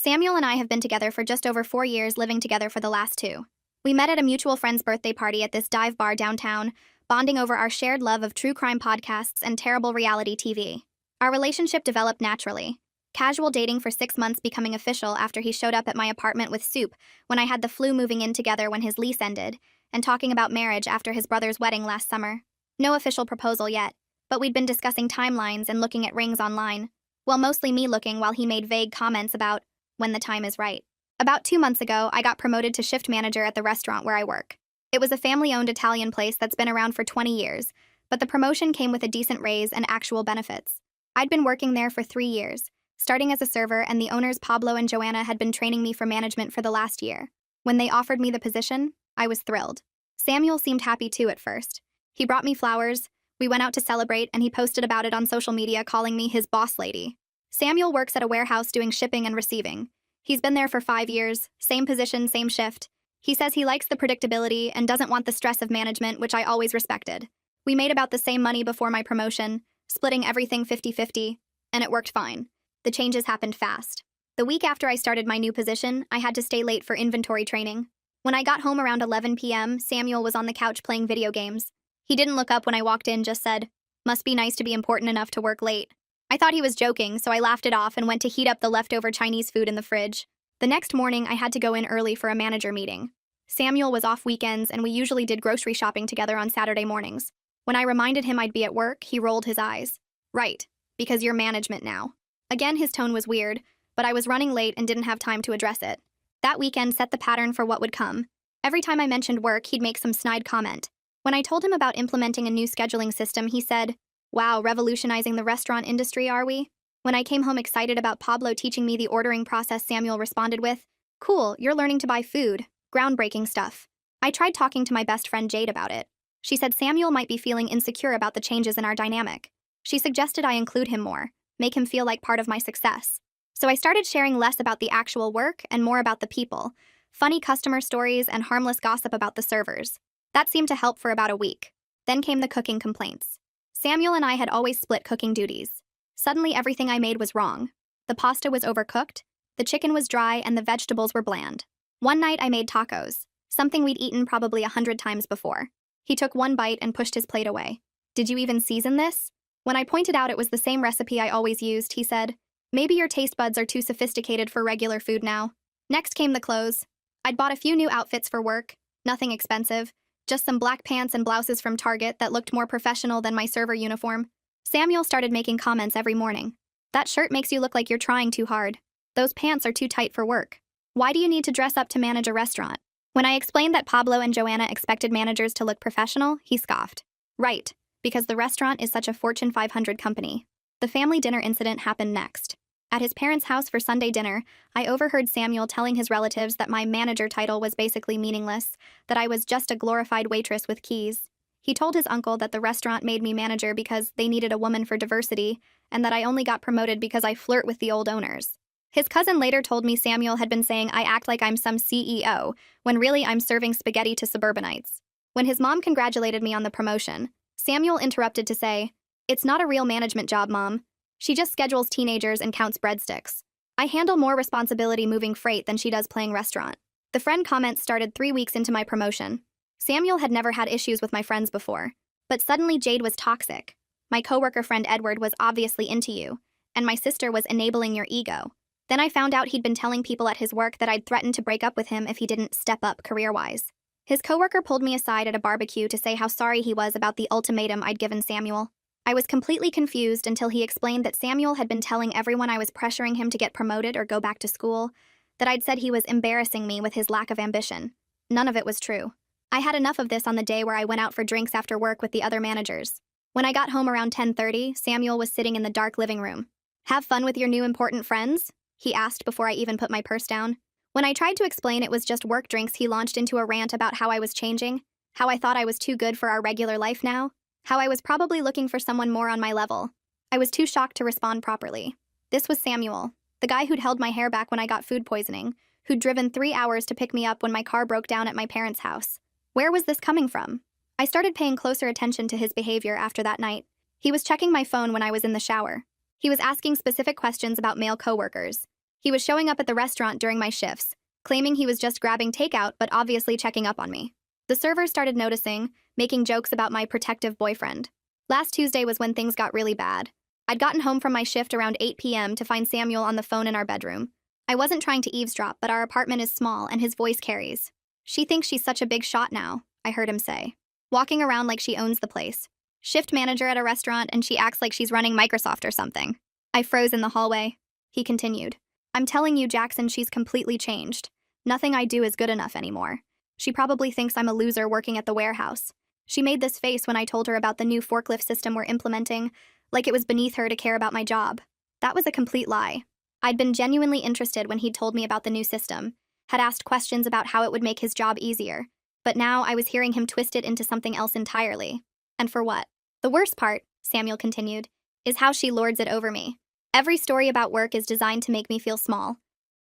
Samuel and I have been together for just over 4 years, living together for the last two. We met at a mutual friend's birthday party at this dive bar downtown, bonding over our shared love of true crime podcasts and terrible reality TV. Our relationship developed naturally. Casual dating for 6 months becoming official after he showed up at my apartment with soup when I had the flu, moving in together when his lease ended, and talking about marriage after his brother's wedding last summer. No official proposal yet, but we'd been discussing timelines and looking at rings online. Well, mostly me looking while he made vague comments about when the time is right. About 2 months ago, I got promoted to shift manager at the restaurant where I work. It was a family-owned Italian place that's been around for 20 years, but the promotion came with a decent raise and actual benefits. I'd been working there for 3 years, starting as a server, and the owners Pablo and Joanna had been training me for management for the last year. When they offered me the position, I was thrilled. Samuel seemed happy too at first. He brought me flowers, we went out to celebrate, and he posted about it on social media, calling me his boss lady. Samuel works at a warehouse doing shipping and receiving. He's been there for 5 years, same position, same shift. He says he likes the predictability and doesn't want the stress of management, which I always respected. We made about the same money before my promotion, splitting everything 50-50, and it worked fine. The changes happened fast. The week after I started my new position, I had to stay late for inventory training. When I got home around 11 p.m., Samuel was on the couch playing video games. He didn't look up when I walked in, just said, "Must be nice to be important enough to work late." I thought he was joking, so I laughed it off and went to heat up the leftover Chinese food in the fridge. The next morning, I had to go in early for a manager meeting. Samuel was off weekends, and we usually did grocery shopping together on Saturday mornings. When I reminded him I'd be at work, he rolled his eyes. "Right, because you're management now." Again, his tone was weird, but I was running late and didn't have time to address it. That weekend set the pattern for what would come. Every time I mentioned work, he'd make some snide comment. When I told him about implementing a new scheduling system, he said, "Wow, revolutionizing the restaurant industry, are we?" When I came home excited about Pablo teaching me the ordering process, Samuel responded with, "Cool, you're learning to buy food. Groundbreaking stuff." I tried talking to my best friend Jade about it. She said Samuel might be feeling insecure about the changes in our dynamic. She suggested I include him more, make him feel like part of my success. So I started sharing less about the actual work and more about the people, funny customer stories, and harmless gossip about the servers. That seemed to help for about a week. Then came the cooking complaints. Samuel and I had always split cooking duties. Suddenly everything I made was wrong. The pasta was overcooked, the chicken was dry, and the vegetables were bland. One night I made tacos, something we'd eaten probably 100 times before. He took one bite and pushed his plate away. "Did you even season this?" When I pointed out it was the same recipe I always used, he said, "Maybe your taste buds are too sophisticated for regular food now." Next came the clothes. I'd bought a few new outfits for work, nothing expensive, just some black pants and blouses from Target that looked more professional than my server uniform. Samuel started making comments every morning. "That shirt makes you look like you're trying too hard. Those pants are too tight for work. Why do you need to dress up to manage a restaurant?" When I explained that Pablo and Joanna expected managers to look professional, he scoffed. "Right, because the restaurant is such a Fortune 500 company." The family dinner incident happened next. At his parents' house for Sunday dinner, I overheard Samuel telling his relatives that my manager title was basically meaningless, that I was just a glorified waitress with keys. He told his uncle that the restaurant made me manager because they needed a woman for diversity, and that I only got promoted because I flirt with the old owners. His cousin later told me Samuel had been saying I act like I'm some CEO, when really I'm serving spaghetti to suburbanites. When his mom congratulated me on the promotion, Samuel interrupted to say, "It's not a real management job, Mom. She just schedules teenagers and counts breadsticks. I handle more responsibility moving freight than she does playing restaurant." The friend comments started 3 weeks into my promotion. Samuel had never had issues with my friends before, but suddenly Jade was toxic. My coworker friend Edward was obviously into you, and my sister was enabling your ego. Then I found out he'd been telling people at his work that I'd threatened to break up with him if he didn't step up career-wise. His coworker pulled me aside at a barbecue to say how sorry he was about the ultimatum I'd given Samuel. I was completely confused until he explained that Samuel had been telling everyone I was pressuring him to get promoted or go back to school, that I'd said he was embarrassing me with his lack of ambition. None of it was true. I had enough of this on the day where I went out for drinks after work with the other managers. When I got home around 10:30, Samuel was sitting in the dark living room. "Have fun with your new important friends?" he asked before I even put my purse down. When I tried to explain it was just work drinks, he launched into a rant about how I was changing, how I thought I was too good for our regular life now, how I was probably looking for someone more on my level. I was too shocked to respond properly. This was Samuel, the guy who'd held my hair back when I got food poisoning, who'd driven 3 hours to pick me up when my car broke down at my parents' house. Where was this coming from? I started paying closer attention to his behavior after that night. He was checking my phone when I was in the shower. He was asking specific questions about male coworkers. He was showing up at the restaurant during my shifts, claiming he was just grabbing takeout but obviously checking up on me. The server started noticing, making jokes about my protective boyfriend. Last Tuesday was when things got really bad. I'd gotten home from my shift around 8 p.m. to find Samuel on the phone in our bedroom. I wasn't trying to eavesdrop, but our apartment is small and his voice carries. "She thinks she's such a big shot now," I heard him say. "Walking around like she owns the place. Shift manager at a restaurant and she acts like she's running Microsoft or something." I froze in the hallway. He continued. "I'm telling you, Jackson, she's completely changed. Nothing I do is good enough anymore. She probably thinks I'm a loser working at the warehouse. She made this face when I told her about the new forklift system we're implementing, like it was beneath her to care about my job. That was a complete lie. I'd been genuinely interested when he'd told me about the new system, had asked questions about how it would make his job easier, but now I was hearing him twist it into something else entirely. And for what? The worst part," Samuel continued, "is how she lords it over me. Every story about work is designed to make me feel small.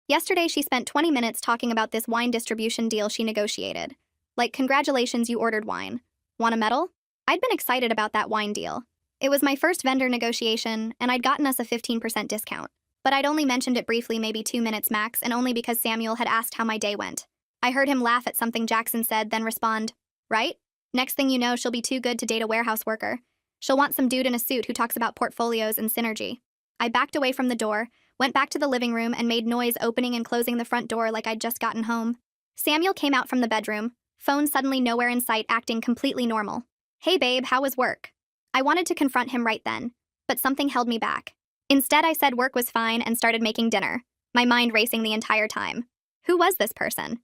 Yesterday, she spent 20 minutes talking about this wine distribution deal she negotiated. Like, congratulations, you ordered wine. Want a medal?" I'd been excited about that wine deal. It was my first vendor negotiation, and I'd gotten us a 15% discount. But I'd only mentioned it briefly, maybe 2 minutes max, and only because Samuel had asked how my day went. I heard him laugh at something Jackson said, then respond, "Right? Next thing you know, she'll be too good to date a warehouse worker. She'll want some dude in a suit who talks about portfolios and synergy." I backed away from the door, went back to the living room, and made noise opening and closing the front door like I'd just gotten home. Samuel came out from the bedroom, phone suddenly nowhere in sight, acting completely normal. "Hey babe, how was work?" I wanted to confront him right then, but something held me back. Instead, I said work was fine and started making dinner, my mind racing the entire time. Who was this person?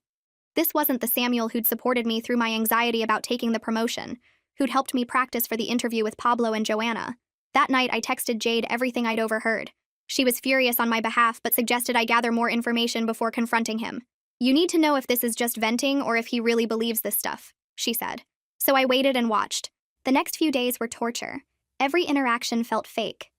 This wasn't the Samuel who'd supported me through my anxiety about taking the promotion, who'd helped me practice for the interview with Pablo and Joanna. That night, I texted Jade everything I'd overheard. She was furious on my behalf but suggested I gather more information before confronting him. "You need to know if this is just venting or if he really believes this stuff," she said. So I waited and watched. The next few days were torture. Every interaction felt fake.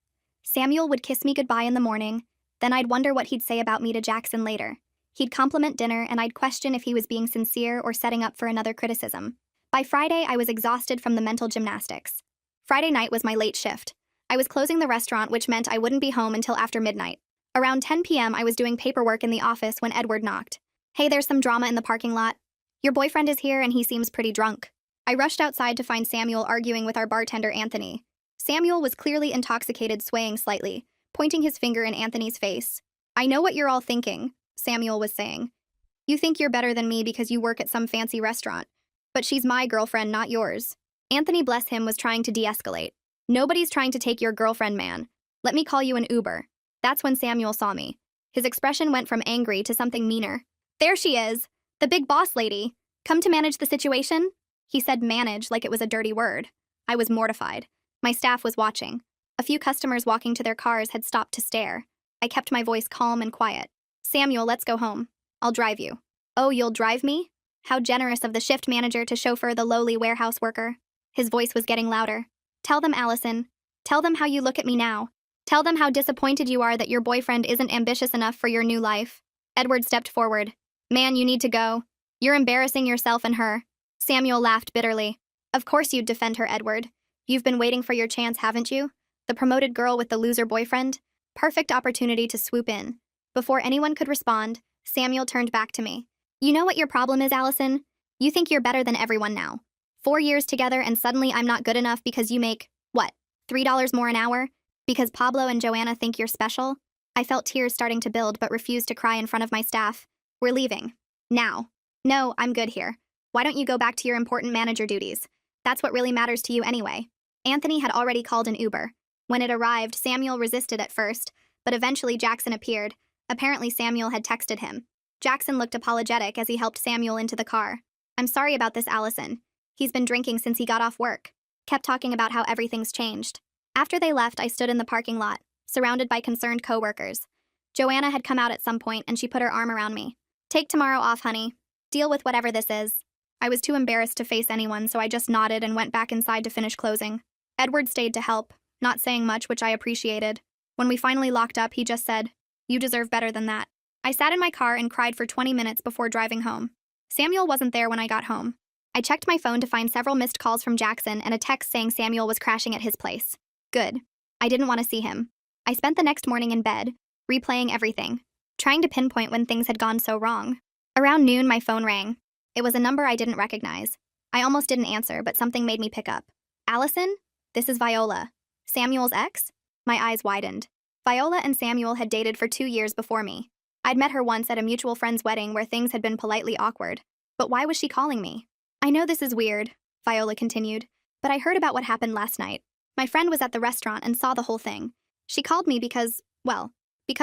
Samuel would kiss me goodbye in the morning, then I'd wonder what he'd say about me to Jackson later. He'd compliment dinner, and I'd question if he was being sincere or setting up for another criticism. By Friday, I was exhausted from the mental gymnastics. Friday night was my late shift. I was closing the restaurant, which meant I wouldn't be home until after midnight. Around 10 p.m., I was doing paperwork in the office when Edward knocked. "Hey, there's some drama in the parking lot. Your boyfriend is here and he seems pretty drunk." I rushed outside to find Samuel arguing with our bartender, Anthony. Samuel was clearly intoxicated, swaying slightly, pointing his finger in Anthony's face. "I know what you're all thinking," Samuel was saying. "You think you're better than me because you work at some fancy restaurant. But she's my girlfriend, not yours." Anthony, bless him, was trying to de-escalate. "Nobody's trying to take your girlfriend, man. Let me call you an Uber." That's when Samuel saw me. His expression went from angry to something meaner. "There she is, the big boss lady. Come to manage the situation?" He said manage like it was a dirty word. I was mortified. My staff was watching. A few customers walking to their cars had stopped to stare. I kept my voice calm and quiet. "Samuel, let's go home. I'll drive you." "Oh, you'll drive me?" How generous of the shift manager to chauffeur the lowly warehouse worker. His voice was getting louder. "Tell them, Allison. Tell them how you look at me now. Tell them how disappointed you are that your boyfriend isn't ambitious enough for your new life." Edward stepped forward. "Man, you need to go. You're embarrassing yourself and her." Samuel laughed bitterly. "Of course you'd defend her, Edward. You've been waiting for your chance, haven't you? The promoted girl with the loser boyfriend? Perfect opportunity to swoop in." Before anyone could respond, Samuel turned back to me. "You know what your problem is, Allison? You think you're better than everyone now. 4 years together and suddenly I'm not good enough because you make, what, $3 more an hour? Because Pablo and Joanna think you're special?" I felt tears starting to build but refused to cry in front of my staff. "We're leaving. Now." "No, I'm good here. Why don't you go back to your important manager duties? That's what really matters to you anyway." Anthony had already called an Uber. When it arrived, Samuel resisted at first, but eventually Jackson appeared. Apparently Samuel had texted him. Jackson looked apologetic as he helped Samuel into the car. "I'm sorry about this, Allison. He's been drinking since he got off work." Kept talking about how everything's changed. After they left, I stood in the parking lot, surrounded by concerned coworkers. Joanna had come out at some point and she put her arm around me. "Take tomorrow off, honey. Deal with whatever this is." I was too embarrassed to face anyone, so I just nodded and went back inside to finish closing. Edward stayed to help, not saying much, which I appreciated. When we finally locked up, he just said, "You deserve better than that." I sat in my car and cried for 20 minutes before driving home. Samuel wasn't there when I got home. I checked my phone to find several missed calls from Jackson and a text saying Samuel was crashing at his place. Good. I didn't want to see him. I spent the next morning in bed, replaying everything. trying to pinpoint when things had gone so wrong. Around noon, my phone rang. It was a number I didn't recognize. I almost didn't answer, but something made me pick up. Allison? This is Viola. Samuel's ex? My eyes widened. Viola and Samuel had dated for 2 years before me. I'd met her once at a mutual friend's wedding where things had been politely awkward. But why was she calling me? I know this is weird, Viola continued, but I heard about what happened last night. My friend was at the restaurant and saw the whole thing. She called me because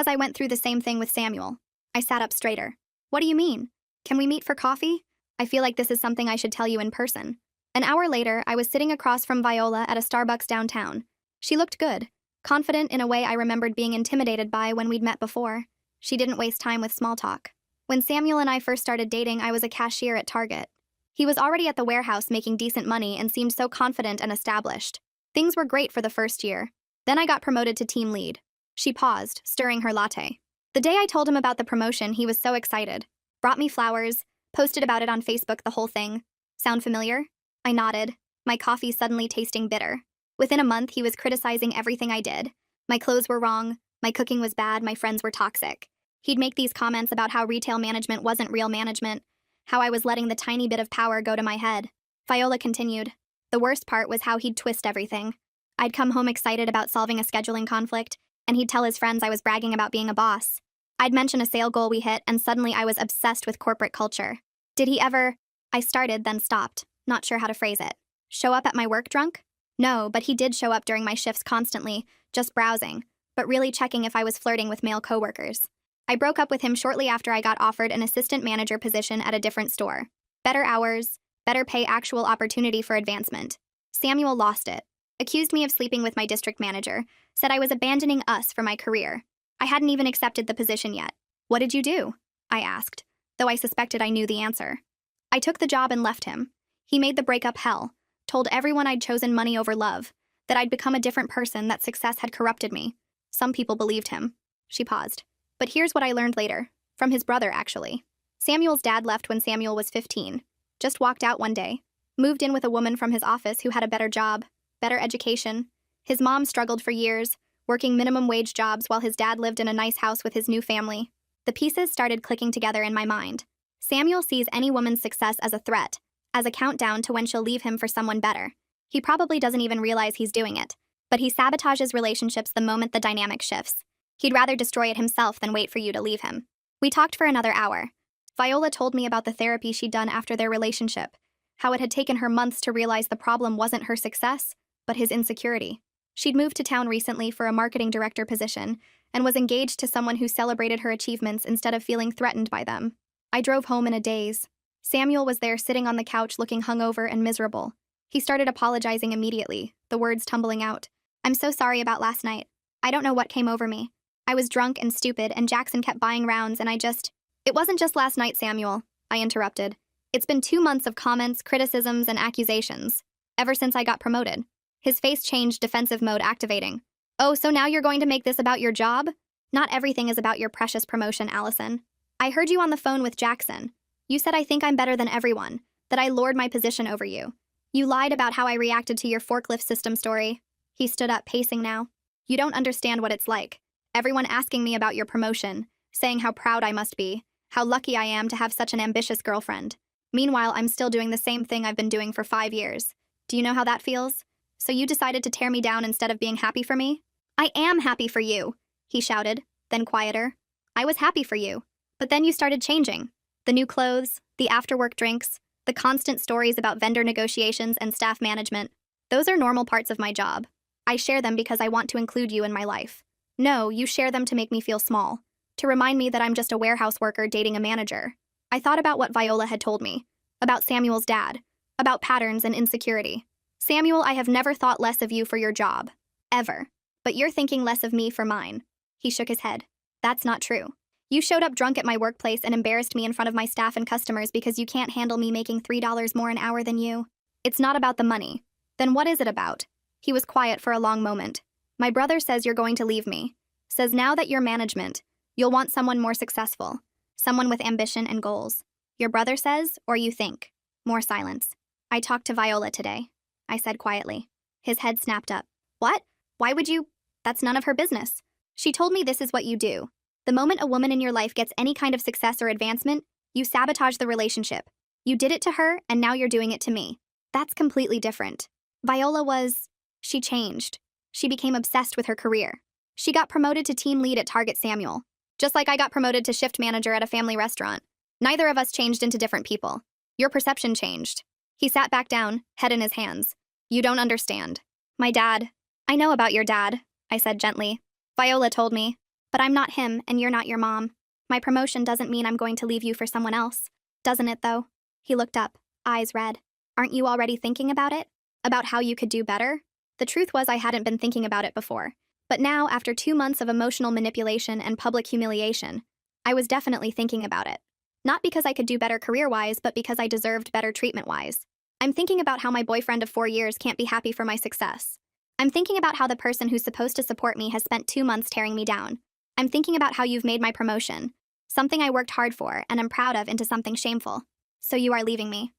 I went through the same thing with Samuel. I sat up straighter. What do you mean? Can we meet for coffee? I feel like this is something I should tell you in person. An hour later, I was sitting across from Viola at a Starbucks downtown. She looked good, confident in a way I remembered being intimidated by when we'd met before. She didn't waste time with small talk. When Samuel and I first started dating, I was a cashier at Target. He was already at the warehouse making decent money and seemed so confident and established. Things were great for the first year. Then I got promoted to team lead. She paused, stirring her latte. The day I told him about the promotion, he was so excited. Brought me flowers, posted about it on Facebook, the whole thing. Sound familiar? I nodded, my coffee suddenly tasting bitter. Within a month, he was criticizing everything I did. My clothes were wrong, my cooking was bad, my friends were toxic. He'd make these comments about how retail management wasn't real management, how I was letting the tiny bit of power go to my head. Viola continued. The worst part was how he'd twist everything. I'd come home excited about solving a scheduling conflict, and he'd tell his friends I was bragging about being a boss. I'd mention a sale goal we hit, and suddenly I was obsessed with corporate culture. Did he ever? I started, then stopped, not sure how to phrase it. Show up at my work drunk? No, but he did show up during my shifts constantly, just browsing, but really checking if I was flirting with male coworkers. I broke up with him shortly after I got offered an assistant manager position at a different store. Better hours, better pay, actual opportunity for advancement. Samuel lost it. Accused me of sleeping with my district manager, said I was abandoning us for my career. I hadn't even accepted the position yet. What did you do? I asked, though I suspected I knew the answer. I took the job and left him. He made the breakup hell, told everyone I'd chosen money over love, that I'd become a different person, that success had corrupted me. Some people believed him. She paused. But here's what I learned later. From his brother, actually. Samuel's dad left when Samuel was 15. Just walked out one day. Moved in with a woman from his office who had a better job, better education. His mom struggled for years, working minimum wage jobs while his dad lived in a nice house with his new family. The pieces started clicking together in my mind. Samuel sees any woman's success as a threat, as a countdown to when she'll leave him for someone better. He probably doesn't even realize he's doing it, but he sabotages relationships the moment the dynamic shifts. He'd rather destroy it himself than wait for you to leave him. We talked for another hour. Viola told me about the therapy she'd done after their relationship, how it had taken her months to realize the problem wasn't her success, but his insecurity. She'd moved to town recently for a marketing director position and was engaged to someone who celebrated her achievements instead of feeling threatened by them. I drove home in a daze. Samuel was there sitting on the couch looking hungover and miserable. He started apologizing immediately, the words tumbling out. I'm so sorry about last night. I don't know what came over me. I was drunk and stupid, and Jackson kept buying rounds, and It wasn't just last night, Samuel, I interrupted. It's been 2 months of comments, criticisms, and accusations. Ever since I got promoted. His face changed, defensive mode activating. Oh, so now you're going to make this about your job? Not everything is about your precious promotion, Allison. I heard you on the phone with Jackson. You said I think I'm better than everyone, that I lord my position over you. You lied about how I reacted to your forklift system story. He stood up, pacing now. You don't understand what it's like. Everyone asking me about your promotion, saying how proud I must be, how lucky I am to have such an ambitious girlfriend. Meanwhile, I'm still doing the same thing I've been doing for 5 years. Do you know how that feels? So you decided to tear me down instead of being happy for me? I am happy for you, he shouted, then quieter. I was happy for you. But then you started changing. The new clothes, the after-work drinks, the constant stories about vendor negotiations and staff management. Those are normal parts of my job. I share them because I want to include you in my life. No, you share them to make me feel small, to remind me that I'm just a warehouse worker dating a manager. I thought about what Viola had told me, about Samuel's dad, about patterns and insecurity. Samuel, I have never thought less of you for your job. Ever. But you're thinking less of me for mine. He shook his head. That's not true. You showed up drunk at my workplace and embarrassed me in front of my staff and customers because you can't handle me making $3 more an hour than you. It's not about the money. Then what is it about? He was quiet for a long moment. My brother says you're going to leave me. Says now that you're management, you'll want someone more successful. Someone with ambition and goals. Your brother says, or you think? More silence. I talked to Viola today, I said quietly. His head snapped up. What? Why would you? That's none of her business. She told me this is what you do. The moment a woman in your life gets any kind of success or advancement, you sabotage the relationship. You did it to her, and now you're doing it to me. That's completely different. She changed. She became obsessed with her career. She got promoted to team lead at Target Samuel. Just like I got promoted to shift manager at a family restaurant. Neither of us changed into different people. Your perception changed. He sat back down, head in his hands. You don't understand. My dad. I know about your dad, I said gently. Viola told me. But I'm not him, and you're not your mom. My promotion doesn't mean I'm going to leave you for someone else. Doesn't it, though? He looked up, eyes red. Aren't you already thinking about it? About how you could do better? The truth was I hadn't been thinking about it before. But now, after 2 months of emotional manipulation and public humiliation, I was definitely thinking about it. Not because I could do better career-wise, but because I deserved better treatment-wise. I'm thinking about how my boyfriend of 4 years can't be happy for my success. I'm thinking about how the person who's supposed to support me has spent 2 months tearing me down. I'm thinking about how you've made my promotion, something I worked hard for and am proud of, into something shameful. So you are leaving me.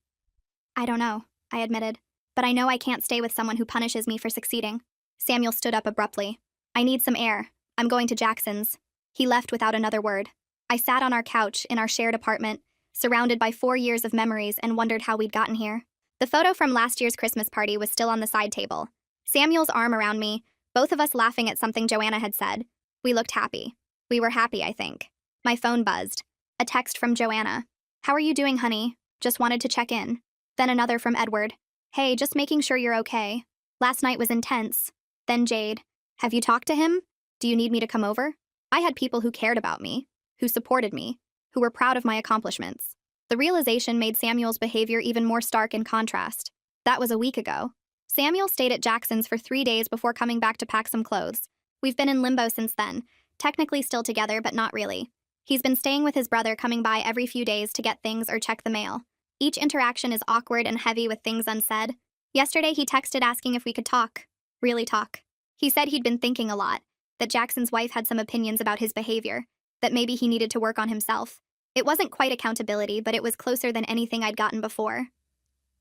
I don't know, I admitted. But I know I can't stay with someone who punishes me for succeeding. Samuel stood up abruptly. I need some air. I'm going to Jackson's. He left without another word. I sat on our couch in our shared apartment, surrounded by 4 years of memories, and wondered how we'd gotten here. The photo from last year's Christmas party was still on the side table. Samuel's arm around me, both of us laughing at something Joanna had said. We looked happy. We were happy, I think. My phone buzzed. A text from Joanna. How are you doing, honey? Just wanted to check in. Then another from Edward. Hey, just making sure you're okay. Last night was intense. Then Jade. Have you talked to him? Do you need me to come over? I had people who cared about me, who supported me, who were proud of my accomplishments. The realization made Samuel's behavior even more stark in contrast. That was a week ago. Samuel stayed at Jackson's for 3 days before coming back to pack some clothes. We've been in limbo since then, technically still together, but not really. He's been staying with his brother, coming by every few days to get things or check the mail. Each interaction is awkward and heavy with things unsaid. Yesterday he texted asking if we could talk. Really talk. He said he'd been thinking a lot, that Jackson's wife had some opinions about his behavior, that maybe he needed to work on himself. It wasn't quite accountability, but it was closer than anything I'd gotten before.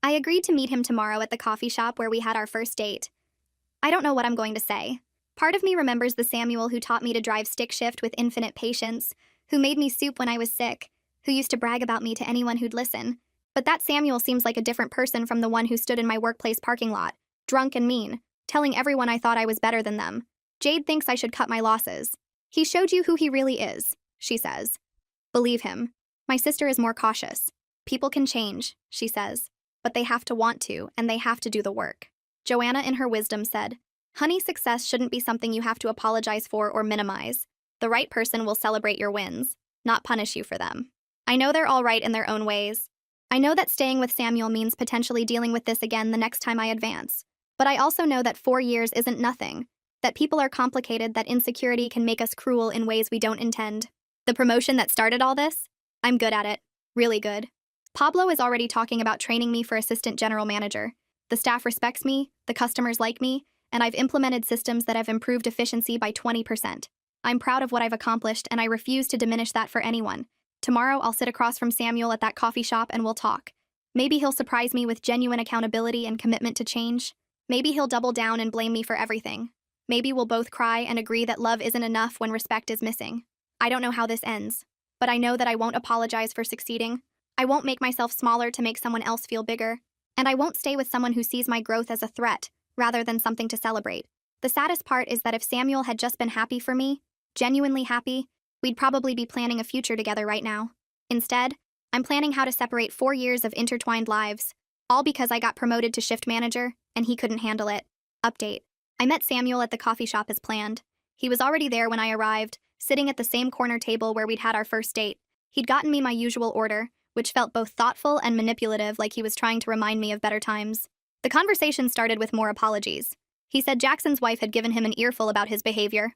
I agreed to meet him tomorrow at the coffee shop where we had our first date. I don't know what I'm going to say. Part of me remembers the Samuel who taught me to drive stick shift with infinite patience, who made me soup when I was sick, who used to brag about me to anyone who'd listen. But that Samuel seems like a different person from the one who stood in my workplace parking lot, drunk and mean, telling everyone I thought I was better than them. Jade thinks I should cut my losses. He showed you who he really is, she says. Believe him. My sister is more cautious. People can change, she says, but they have to want to, and they have to do the work. Joanna, in her wisdom, said, Honey, success shouldn't be something you have to apologize for or minimize. The right person will celebrate your wins, not punish you for them. I know they're all right in their own ways. I know that staying with Samuel means potentially dealing with this again the next time I advance. But I also know that 4 years isn't nothing, that people are complicated, that insecurity can make us cruel in ways we don't intend. The promotion that started all this? I'm good at it. Really good. Pablo is already talking about training me for assistant general manager. The staff respects me, the customers like me, and I've implemented systems that have improved efficiency by 20%. I'm proud of what I've accomplished, and I refuse to diminish that for anyone. Tomorrow, I'll sit across from Samuel at that coffee shop and we'll talk. Maybe he'll surprise me with genuine accountability and commitment to change. Maybe he'll double down and blame me for everything. Maybe we'll both cry and agree that love isn't enough when respect is missing. I don't know how this ends, but I know that I won't apologize for succeeding. I won't make myself smaller to make someone else feel bigger. And I won't stay with someone who sees my growth as a threat, rather than something to celebrate. The saddest part is that if Samuel had just been happy for me, genuinely happy, we'd probably be planning a future together right now. Instead, I'm planning how to separate 4 years of intertwined lives, all because I got promoted to shift manager, and he couldn't handle it. Update. I met Samuel at the coffee shop as planned. He was already there when I arrived, sitting at the same corner table where we'd had our first date. He'd gotten me my usual order, which felt both thoughtful and manipulative, like he was trying to remind me of better times. The conversation started with more apologies. He said Jackson's wife had given him an earful about his behavior.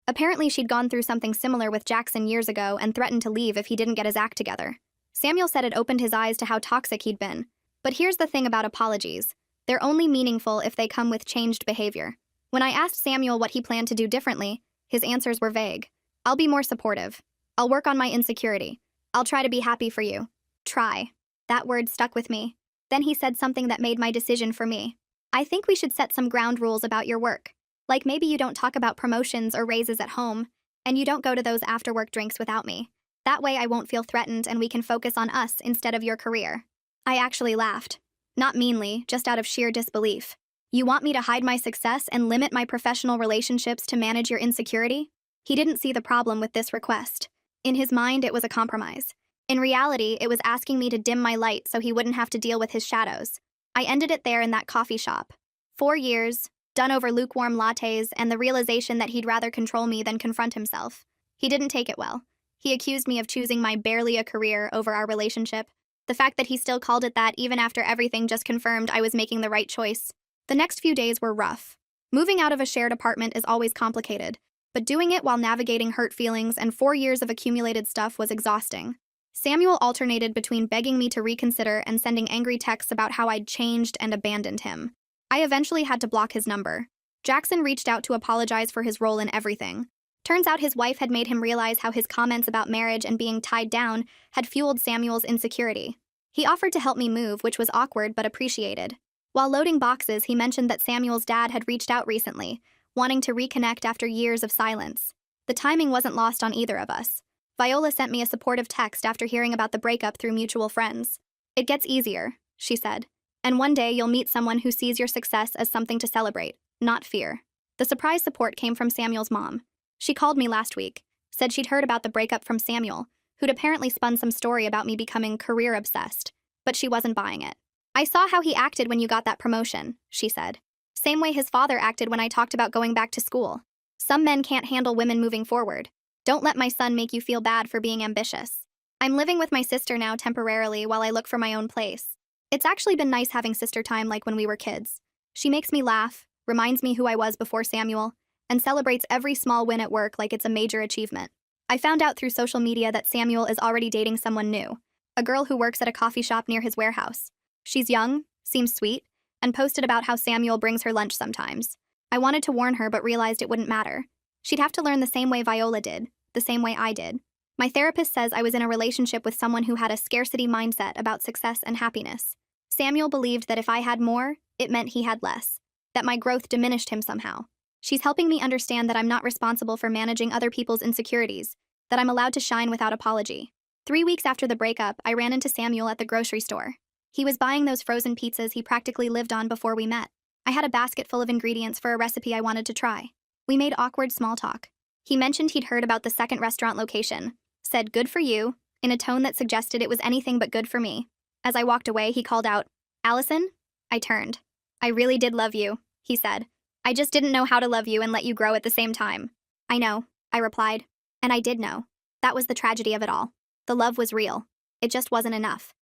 Apparently, she'd gone through something similar with Jackson years ago and threatened to leave if he didn't get his act together. Samuel said it opened his eyes to how toxic he'd been. But here's the thing about apologies. They're only meaningful if they come with changed behavior. When I asked Samuel what he planned to do differently, his answers were vague. I'll be more supportive. I'll work on my insecurity. I'll try to be happy for you. Try. That word stuck with me. Then he said something that made my decision for me. I think we should set some ground rules about your work. Like maybe you don't talk about promotions or raises at home. And you don't go to those after-work drinks without me. That way I won't feel threatened and we can focus on us instead of your career. I actually laughed. Not meanly, just out of sheer disbelief. You want me to hide my success and limit my professional relationships to manage your insecurity? He didn't see the problem with this request. In his mind, it was a compromise. In reality, it was asking me to dim my light so he wouldn't have to deal with his shadows. I ended it there in that coffee shop. 4 years, done over lukewarm lattes and the realization that he'd rather control me than confront himself. He didn't take it well. He accused me of choosing my barely a career over our relationship. The fact that he still called it that even after everything just confirmed I was making the right choice. The next few days were rough. Moving out of a shared apartment is always complicated, but doing it while navigating hurt feelings and 4 years of accumulated stuff was exhausting. Samuel alternated between begging me to reconsider and sending angry texts about how I'd changed and abandoned him. I eventually had to block his number. Jackson reached out to apologize for his role in everything. Turns out his wife had made him realize how his comments about marriage and being tied down had fueled Samuel's insecurity. He offered to help me move, which was awkward but appreciated. While loading boxes, he mentioned that Samuel's dad had reached out recently, wanting to reconnect after years of silence. The timing wasn't lost on either of us. Viola sent me a supportive text after hearing about the breakup through mutual friends. "It gets easier," she said. "And one day you'll meet someone who sees your success as something to celebrate, not fear." The surprise support came from Samuel's mom. She called me last week, said she'd heard about the breakup from Samuel, who'd apparently spun some story about me becoming career-obsessed, but she wasn't buying it. "I saw how he acted when you got that promotion," she said. "Same way his father acted when I talked about going back to school. Some men can't handle women moving forward. Don't let my son make you feel bad for being ambitious. I'm living with my sister now temporarily while I look for my own place. It's actually been nice having sister time like when we were kids. She makes me laugh, reminds me who I was before Samuel, and celebrates every small win at work like it's a major achievement. I found out through social media that Samuel is already dating someone new, a girl who works at a coffee shop near his warehouse. She's young, seems sweet, and posted about how Samuel brings her lunch sometimes. I wanted to warn her but realized it wouldn't matter. She'd have to learn the same way Viola did, the same way I did. My therapist says I was in a relationship with someone who had a scarcity mindset about success and happiness. Samuel believed that if I had more, it meant he had less, that my growth diminished him somehow. She's helping me understand that I'm not responsible for managing other people's insecurities, that I'm allowed to shine without apology. 3 weeks after the breakup, I ran into Samuel at the grocery store. He was buying those frozen pizzas he practically lived on before we met. I had a basket full of ingredients for a recipe I wanted to try. We made awkward small talk. He mentioned he'd heard about the second restaurant location, said "good for you," in a tone that suggested it was anything but good for me. As I walked away, he called out, "Allison?" I turned. "I really did love you," he said. "I just didn't know how to love you and let you grow at the same time." "I know," I replied. And I did know. That was the tragedy of it all. The love was real. It just wasn't enough.